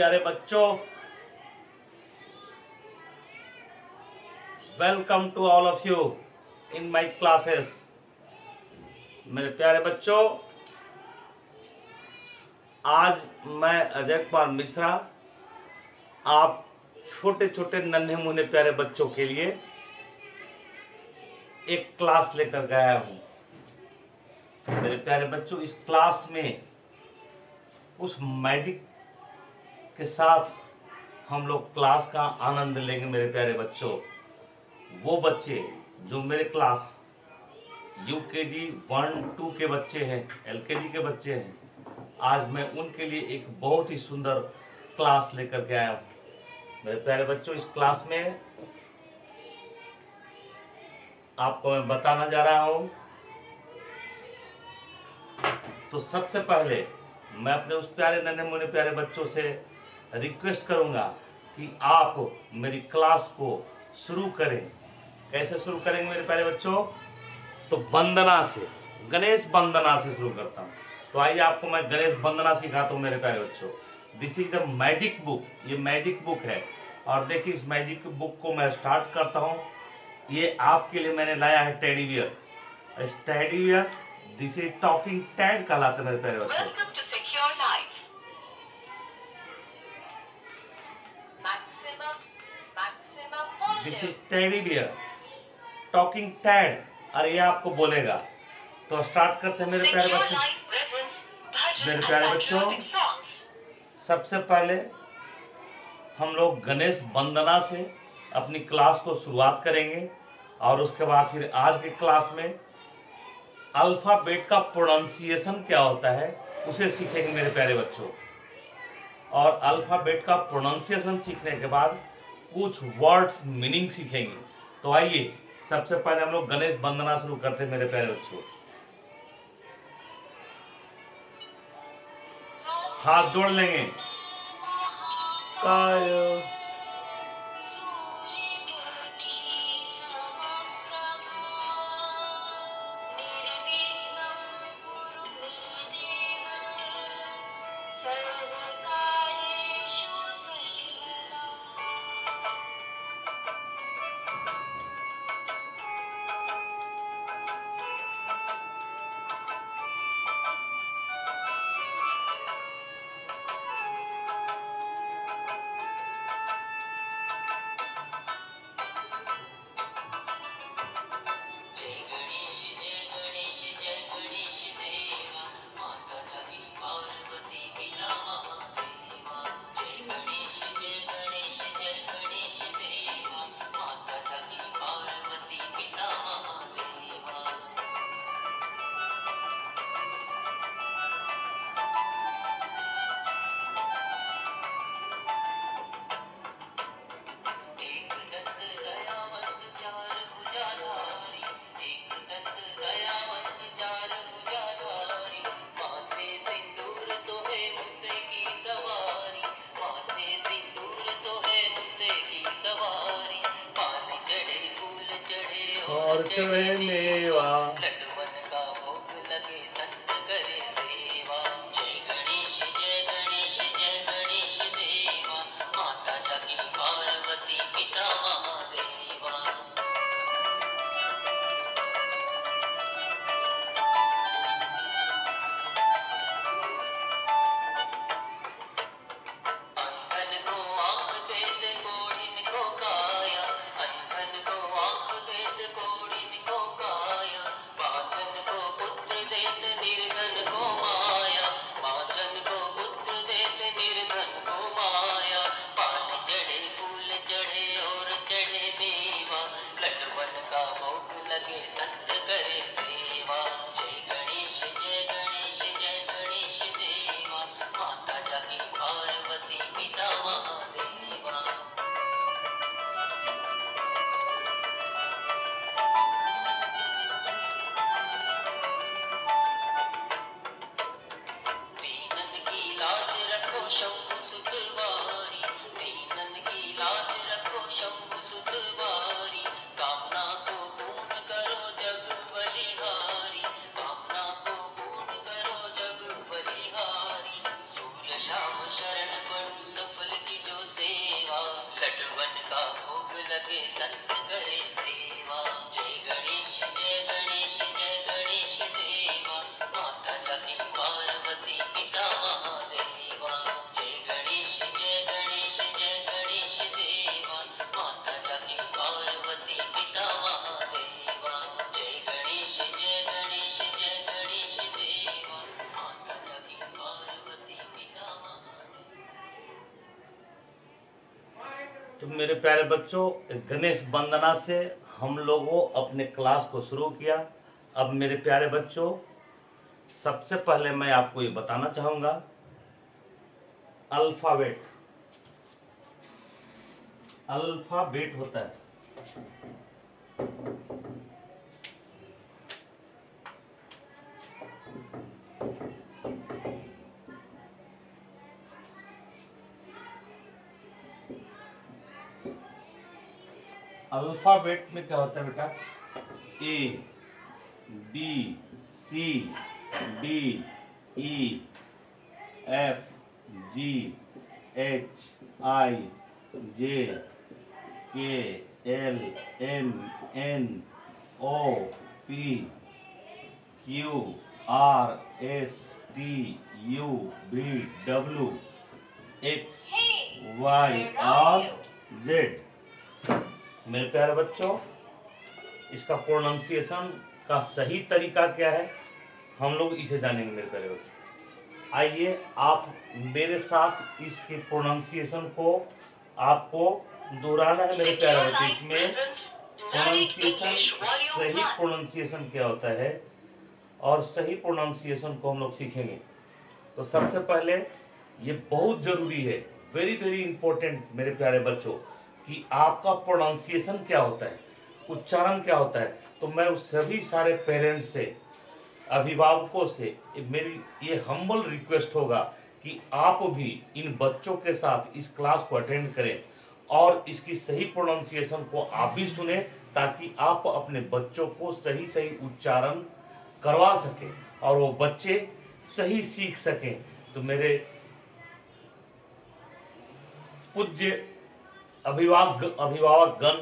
प्यारे बच्चों, welcome to all of you in my classes. मेरे प्यारे बच्चों, आज मैं अजय कुमार मिश्रा आप छोटे छोटे नन्हे मुन्ने प्यारे बच्चों के लिए एक क्लास लेकर गया हूं। मेरे प्यारे बच्चों, इस क्लास में उस मैजिक के साथ हम लोग क्लास का आनंद लेंगे। मेरे प्यारे बच्चों, वो बच्चे जो मेरे क्लास यूकेजी 1-2 के बच्चे हैं, एलकेजी के बच्चे हैं, आज मैं उनके लिए एक बहुत ही सुंदर क्लास लेकर के आया हूँ। मेरे प्यारे बच्चों, इस क्लास में आपको मैं बताना जा रहा हूं। तो सबसे पहले मैं अपने उस प्यारे नन्हे मुन्ने प्यारे बच्चों से रिक्वेस्ट करूंगा कि आप मेरी क्लास को शुरू करें। कैसे शुरू करेंगे मेरे प्यारे बच्चों? तो वंदना से, गणेश वंदना से शुरू करता हूं। तो आइए आपको मैं गणेश वंदना सिखाता हूं। मेरे प्यारे बच्चों, this is the magic book. ये मैजिक बुक है और देखिए इस मैजिक बुक को मैं स्टार्ट करता हूं। ये आपके लिए मैंने लाया है teddy bear. Teddy bear, this is talking Ted कहलाता है मेरे प्यारे बच्चों। This is teddy bear talking Ted, और ये आपको बोलेगा। तो स्टार्ट करते हैं मेरे प्यारे बच्चों। मेरे प्यारे बच्चों, सबसे पहले हम लोग गणेश वंदना से अपनी क्लास को शुरुआत करेंगे और उसके बाद फिर आज की क्लास में अल्फाबेट का प्रोनाउंसिएशन क्या होता है उसे सीखेंगे मेरे प्यारे बच्चों। और अल्फाबेट का प्रोनाउंसिएशन सीखने के बाद कुछ वर्ड्स मीनिंग सीखेंगे। तो आइए सबसे पहले हम लोग गणेश वंदना शुरू करते हैं मेरे प्यारे बच्चों। हाथ जोड़ लेंगे। काय और चढ़े मेवा, लड्डूवन का भोग लगे, संत करे सेवा। जय गणेश जय गणेश जय गणेश देवा, माता जागी पार्वती पिता महादेवा। अंधन को आंख भेद कोढ़िन को काया, अंधन को आंख भेद कोढ़िन को काया, बात मेरे प्यारे बच्चों, गणेश वंदना से हम लोगों अपने क्लास को शुरू किया। अब मेरे प्यारे बच्चों, सबसे पहले मैं आपको ये बताना चाहूंगा, अल्फाबेट। अल्फाबेट होता है अल्फाबेट में क्या होता है बेटा, A B C D E F G H I J K L M N O P Q R S T U V W X Y और जेड। मेरे प्यारे बच्चों, इसका प्रोनाउंसिएशन का सही तरीका क्या है, हम लोग इसे जानेंगे मेरे प्यारे बच्चों। आइए आप मेरे साथ इसके प्रोनाउंसिएशन को आपको दोहराना है मेरे प्यारे बच्चों। इसमें प्रोनाउंसिएशन, सही प्रोनाउंसिएशन क्या होता है और सही प्रोनाउंसिएशन को हम लोग सीखेंगे। तो सबसे पहले ये बहुत जरूरी है, वेरी वेरी इंपॉर्टेंट मेरे प्यारे बच्चों, कि आपका प्रोनाउंसिएशन क्या होता है, उच्चारण क्या होता है। तो मैं उस सभी सारे पेरेंट्स से, अभिभावकों से मेरी ये हम्बल रिक्वेस्ट होगा कि आप भी इन बच्चों के साथ इस क्लास को अटेंड करें और इसकी सही प्रोनाउंसिएशन को आप भी सुने, ताकि आप अपने बच्चों को सही सही उच्चारण करवा सकें और वो बच्चे सही सीख सकें। तो मेरे पूज्य अभिभावक गण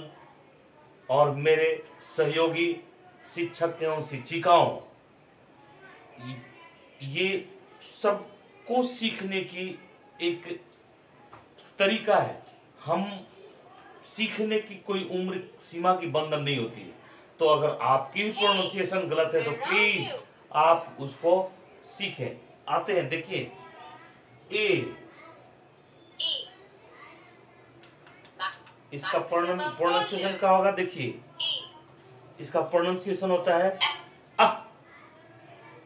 और मेरे सहयोगी शिक्षक एवं शिक्षिकाओं, ये सबको सीखने की एक तरीका है। हम सीखने की कोई उम्र सीमा की बंधन नहीं होती है। तो अगर आपकी भी प्रोनाउंसिएशन गलत है तो प्लीज आप उसको सीखें। आते हैं, देखिए ए, इसका प्रोनाउंसिएशन क्या होगा, देखिए इसका प्रोनाउंसिएशन होता है अ।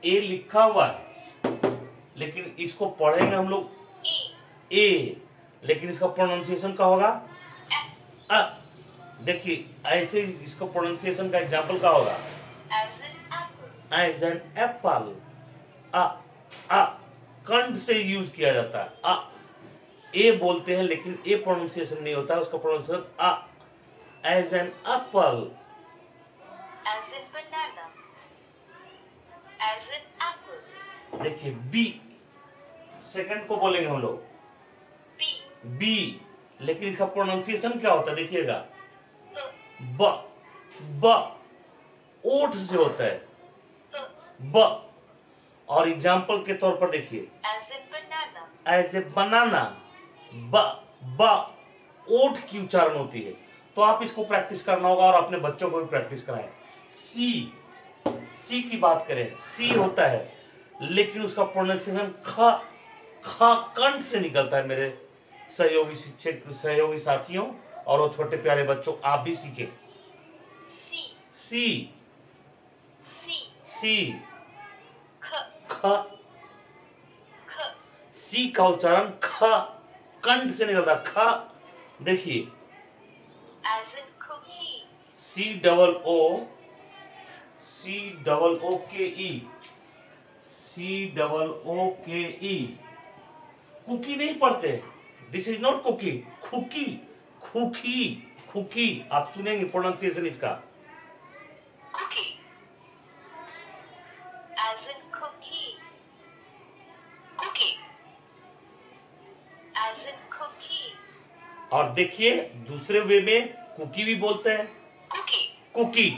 ए लिखा हुआ है लेकिन इसको पढ़ेंगे हम लोग ए, लेकिन इसका प्रोनाउंसिएशन क्या होगा अ। देखिए ऐसे इसका प्रोनाउंसिएशन का एग्जांपल क्या होगा, एज एन एप्पल। अ कंठ से यूज किया जाता है। अ ए बोलते हैं लेकिन ए प्रोनाउंसिएशन नहीं होता है, उसका प्रोनाउंसिएशन अ। As in apple, as in banana, as in apple, देखिए बी, सेकंड को बोलेंगे हम लोग b, बी, लेकिन इसका प्रोनाउंसिएशन क्या होता है, देखिएगा ब। ब ओठ से होता है ब। और एग्जाम्पल के तौर पर देखिए as in banana, as a banana, ब ब ओठ की उच्चारण होती है। तो आप इसको प्रैक्टिस करना होगा और अपने बच्चों को भी प्रैक्टिस कराएं। सी, सी की बात करें, सी होता है लेकिन उसका प्रोनाउंसिएशन ख, ख कंठ से निकलता है। मेरे सहयोगी शिक्षक, सहयोगी साथियों और वो छोटे प्यारे बच्चों, आप भी सीखें। c, सी, c, सी, k, ख, k, सी का उच्चारण ख कंठ से निकलता है। ख, देखिए as in cookie, C double O, C double O K E, C double O K E. Cookie नहीं पढ़ते, दिस इज नॉट कुकी, खुकी, खुकी, खुकी। आप सुनेंगे प्रोनाउंसिएशन इसका cookie, as in cookie, cookie, as in cookie, और देखिए दूसरे वे में कुकी भी बोलते हैं, cookie, कुकी।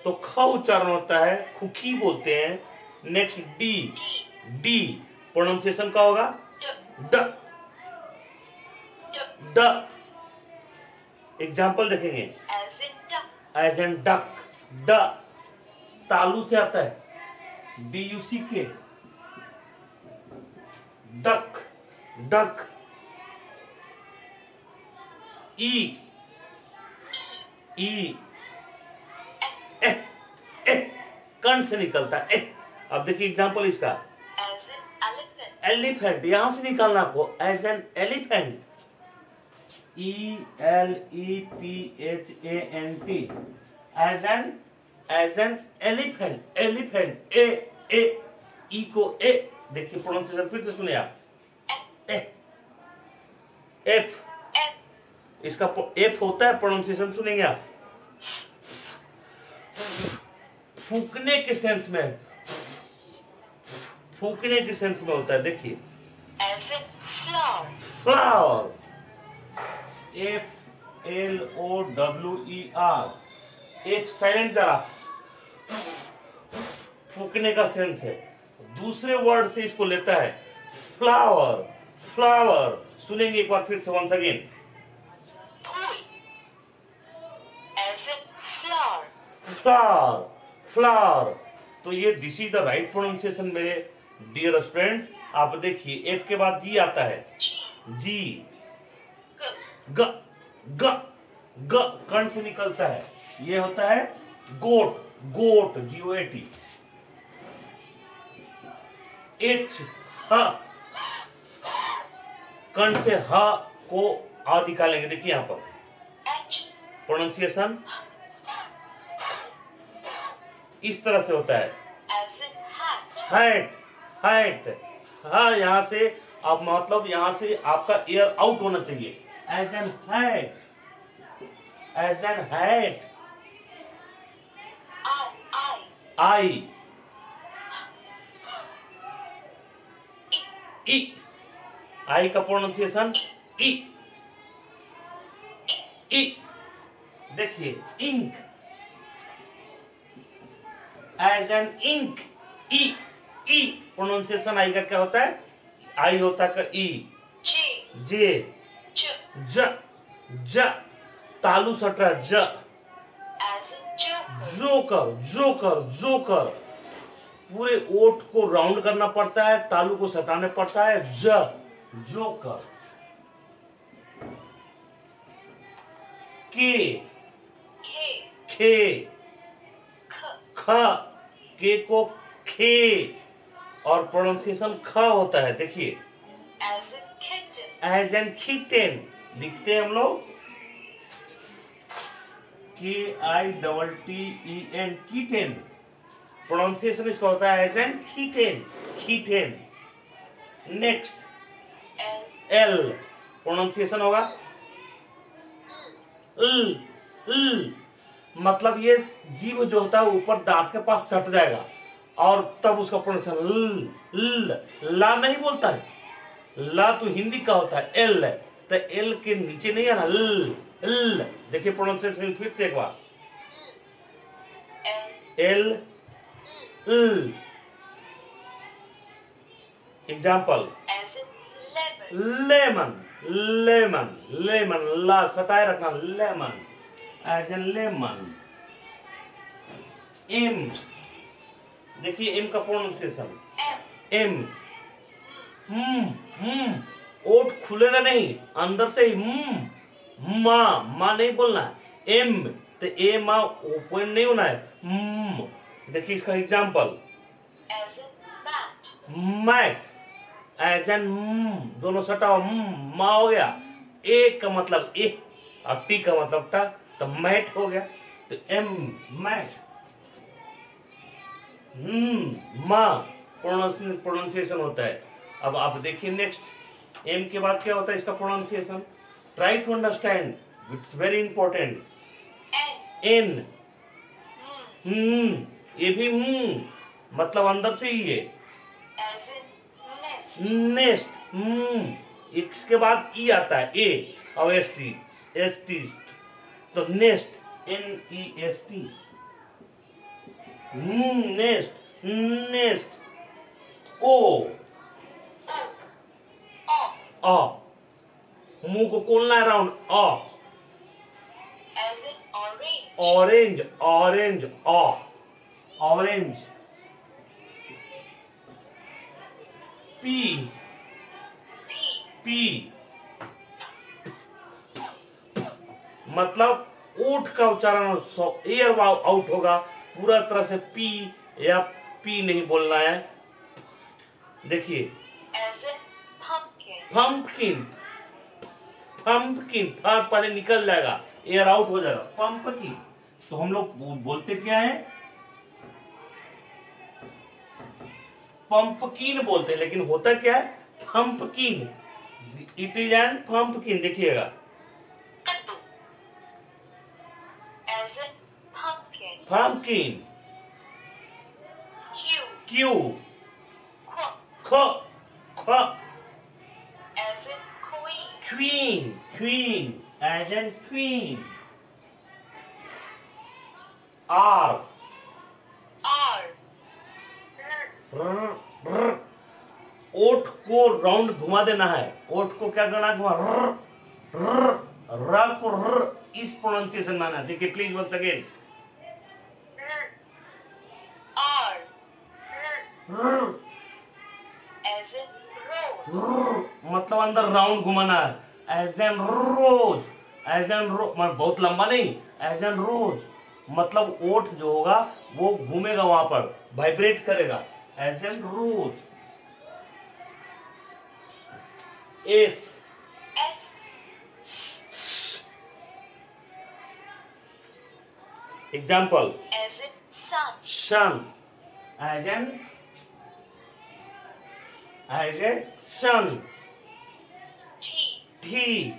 तो ख उच्चारण होता है, खुकी बोलते हैं। नेक्स्ट डी, डी प्रोनाउंसिएशन का होगा d, ड, d, ड। एग्जाम्पल देखेंगे as in duck, as in duck, ड तालू से आता है, डी यू सी के, डक, डक। ई ई ए ए कंठ से निकलता है ए। अब देखिए एग्जांपल इसका, As in elephant. एलिफेंट यहां से निकालना आपको, as an elephant, ELEPHANT, as an elephant, elephant ए ए ई को ए। देखिए प्रोनाउंसिएशन फिर से सुने आप, ए एफ, F. इसका एफ होता है, प्रोनाउंसिएशन सुनेंगे आप, फूकने के सेंस में, फूकने के सेंस में होता है। देखिए As in flower. Flower, FLOWER, एक साइलेंट जरा, फूकने का सेंस है। दूसरे वर्ड से इसको लेता है, फ्लावर, फ्लावर। सुनेंगे एक बार फिर से, once again, Pool. As in flower. Flower, flower. तो ये this is the right pronunciation मेरे डियर स्टूडेंट्स। आप देखिए एफ के बाद जी आता है, G. जी, G. ग ग ग कंठ से निकलता है, ये होता है गोट, गोट, GOAT। एच, ह, कंठ से ह को आ निकालेंगे। देखिए यहां पर H. प्रोनाउंसिएशन इस तरह से होता है, As in hat. Hat, hat. हाँ यहाँ से आप मतलब यहाँ से आपका एयर आउट होना चाहिए, as an hat, as an hat. I. I, ई, आई का प्रोनाउंसिएशन ई, ई। देखिए इंक, एज एन इंक, ई, ई। प्रोनाउंसिएशन आई का क्या होता है, आई होता है का ई, J. जे, J. ज, ज, तालु सट रहा ज, As in joker. Joker, joker, joker. पूरे ओठ को राउंड करना पड़ता है, तालु को सटाने पड़ता है, ज, जोकर। के, K. खे, K. ख, के को खे, और प्रोनाउंसिएशन ख होता है। देखिए As in kitten. As an kitten लिखते हैं हम लोग, KITTEN, कीटेन। प्रोनाउंसिएशन इसका होता है as an kitten, kitten. Next L. L, pronunciation होगा ल, ल। मतलब ये जीव जो होता है ऊपर दांत के पास सट जाएगा, और तब उसका प्रोनाउंसिएशन ल, ला नहीं बोलता है, ला तो हिंदी का होता है, एल, तो एल के नीचे नहीं आना, ल, ल। देखिए प्रोनाउंसिएशन फिर से एक बार, L. एल, ल। Example, As in lemon. Lemon, lemon, lemon, ला सटाए रखना, lemon, as an lemon. M, देखिए एम का प्रोनाउंसिएशन M. एम, ओठ खुलेगा नहीं, अंदर से ही माँ, माँ नहीं बोलना है, एम तो ए माँ ओपन नहीं होना है। देखिए इसका example, As in mat. Mat, as in दोनों सटाओ, माँ हो गया, ए का मतलब ए और टी का मतलब टा, तो मैट हो गया, तो एम, मैट। माँ प्रोनाउंसिएशन होता है। अब आप देखिए नेक्स्ट, एम के बाद क्या होता है इसका pronunciation, try to understand, it's very important. N. N, Mm. ये भी मतलब अंदर से ही है। As in nest. नेस्ट, इसके बाद ई आता है, ए और एस टी, तो नेस्ट, NEST, नेस्ट, नेस्ट। ओ, O. मुंह को खोलना है round, a. As in orange. Orange, orange, orange. P, P. P, मतलब ऊठ का उच्चारण एयर आउट होगा, पूरा तरह से पी या पी नहीं बोलना है। देखिए पंपकिन, पंपकिन पहले निकल जाएगा, एयर आउट हो जाएगा, पंपकिन। तो हम लोग बोलते क्या है, पंपकिन बोलते हैं, लेकिन होता क्या है pumpkin. It is an pumpkin. देखिएगा pumpkin, Q, ख, queen, queen, as in queen, R, ओठ को राउंड घुमा देना है, ओठ को क्या करना, घुमा, र को र, इस प्रोनाउंसिएशन में आना। देखिए प्लीज वंस अगेन, मतलब अंदर राउंड घुमाना है, as N rose, as N rose, बहुत लंबा नहीं, एज एन रोज, मतलब ओठ जो होगा वो घूमेगा, वहां पर वाइब्रेट करेगा, as N rose. S, example, sun, as in, as a sun, T,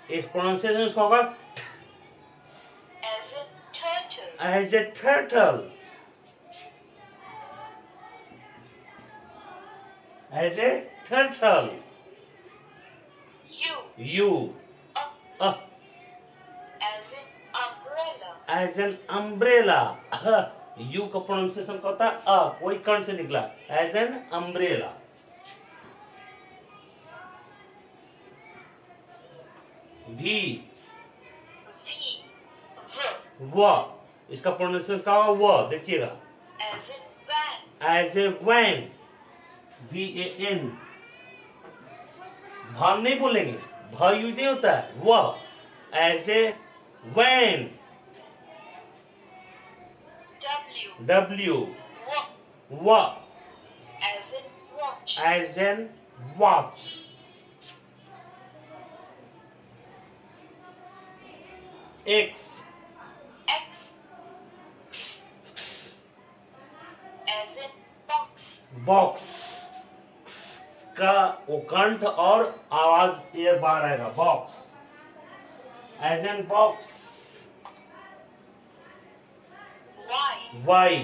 इस प्रोनाउंसिएशन उसका होगा as a turtle, as a turtle, U, as in umbrella, U का प्रोनाउंसिएशन का होता है कोई कर्ण से निकला, एज एन अम्ब्रेला। भी, व, इसका प्रोनाउंसिएशन का होगा व, देखिएगा एज ए वैन, VAN, भान नहीं बोलेंगे, भ यूज नहीं होता है, व, एज ए वैन, W, व, as an watch, X, box, का वो कंठ और आवाज ये बाहर आएगा, box, as an box, Y,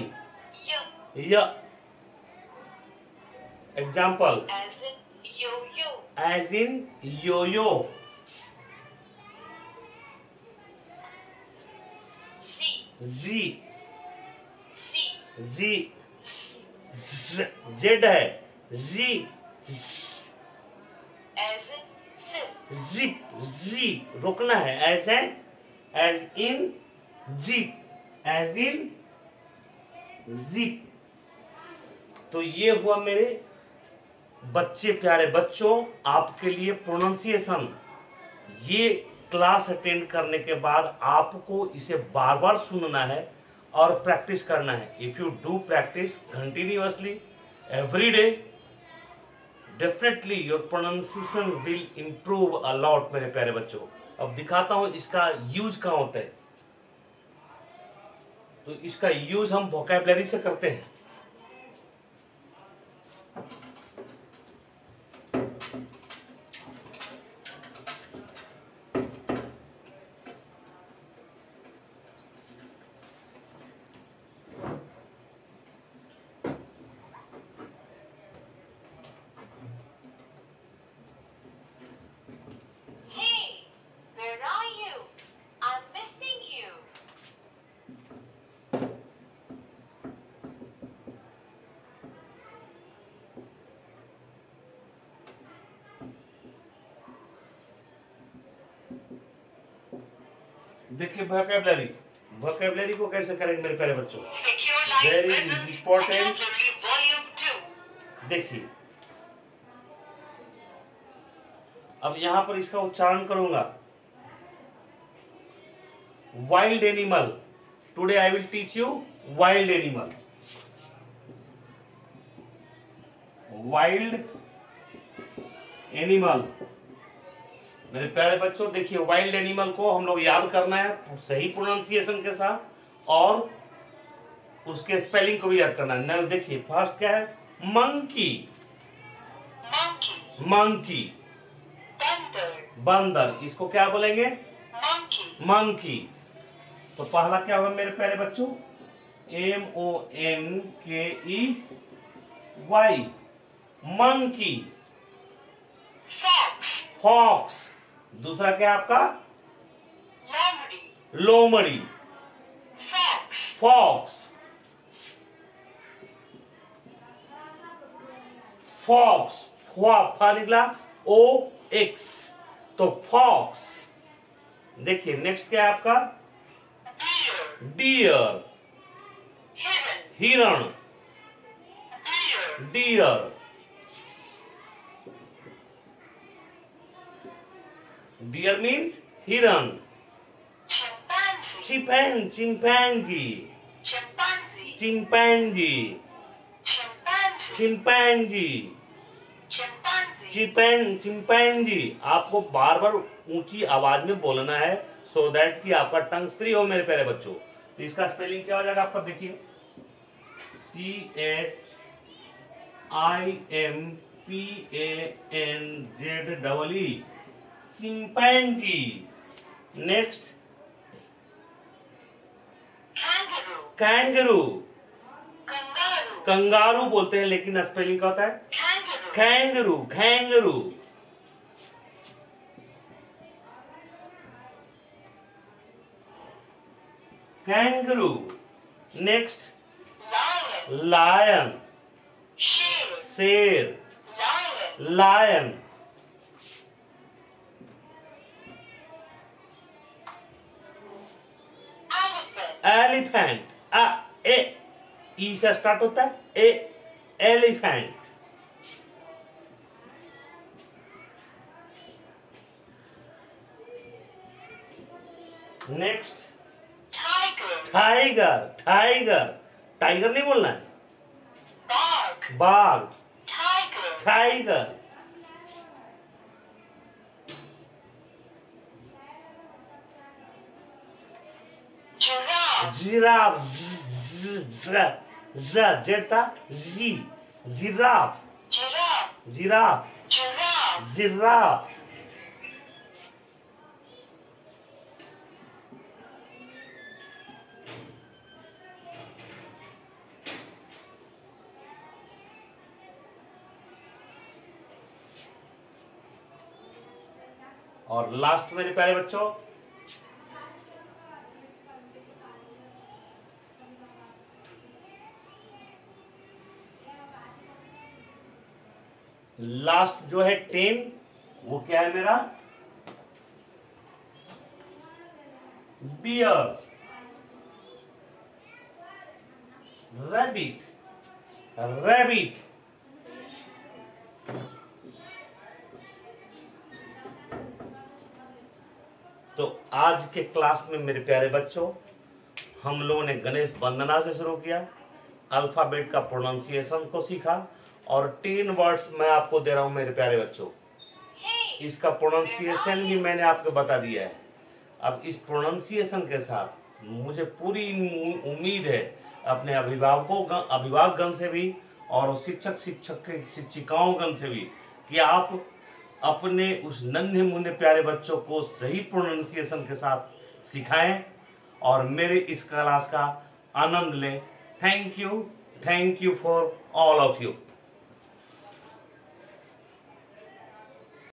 य, example, as in yo, Z, Z, Z है, जी, जिप, जी रोकना है, as in zip, as in zip. तो ये हुआ मेरे बच्चे, प्यारे बच्चों, आपके लिए प्रोनाउंसिएशन। ये क्लास अटेंड करने के बाद आपको इसे बार बार सुनना है और प्रैक्टिस करना है। If you do practice continuously every day, definitely your pronunciation will improve a lot मेरे प्यारे बच्चों। अब दिखाता हूं इसका यूज कहाँ होता है। तो इसका यूज हम वोकैबुलरी से करते हैं। देखिए वोकैबुलरी को कैसे करेंगे मेरे प्यारे बच्चों, वेरी इंपॉर्टेंट। देखिए अब यहां पर इसका उच्चारण करूंगा। Wild animal, today I will teach you wild animal. Wild animal. मेरे प्यारे बच्चों देखिए, वाइल्ड एनिमल को हम लोग याद करना है सही प्रोनाउंसिएशन के साथ, और उसके स्पेलिंग को भी याद करना है। देखिए फर्स्ट क्या है, मंकी, मंकी, बंदर, इसको क्या बोलेंगे, मंकी। तो पहला क्या होगा मेरे प्यारे बच्चों, MONKEY, मंकी। फॉक्स। दूसरा क्या है आपका, लोमड़ी, फॉक्स, फॉक्स, फा निकला OX, तो फॉक्स। देखिए नेक्स्ट क्या है आपका, डियर, हिरण, डियर। डियर मीन्स हिरण। Chimpanzee, chimpanzee, chimpanzee, chimpanzee. आपको बार बार ऊंची आवाज में बोलना है, सो दैट कि आपका टंग फ्री हो मेरे प्यारे बच्चों। तो इसका स्पेलिंग क्या हो जाएगा आपका, देखिए CHIMPANZEE, chimpanzee. Next kangaroo, kangaroo बोलते हैं लेकिन स्पेलिंग क्या होता है, kangaroo, kangaroo. Kangaroo. Next lion, शेर, लायन। एलिफेंट, ई से स्टार्ट होता है, elephant. Next tiger, tiger, tiger नहीं बोलना है, बाघ, टाइगर। जिराफ, जेटा जी, जिराफ, जिराफ, जिराफ। और लास्ट मेरे प्यारे बच्चों, लास्ट जो है 10, वो क्या है मेरा, बियर, रैबिट, रैबिट। तो आज के क्लास में मेरे प्यारे बच्चों हम लोगों ने गणेश वंदना से शुरू किया, अल्फाबेट का प्रोनाउंसिएशन को सीखा, और 10 वर्ड्स मैं आपको दे रहा हूं मेरे प्यारे बच्चों। इसका प्रोनाउंसिएशन भी मैंने आपको बता दिया है। अब इस प्रोनाउंसिएशन के साथ मुझे पूरी उम्मीद है अपने अभिभावकगण से भी और शिक्षिकाओं से भी कि आप अपने उस नन्हे मुन्ने प्यारे बच्चों को सही प्रोनाउंसिएशन के साथ सिखाएं और मेरे इस क्लास का आनंद लें। Thank you for all of you.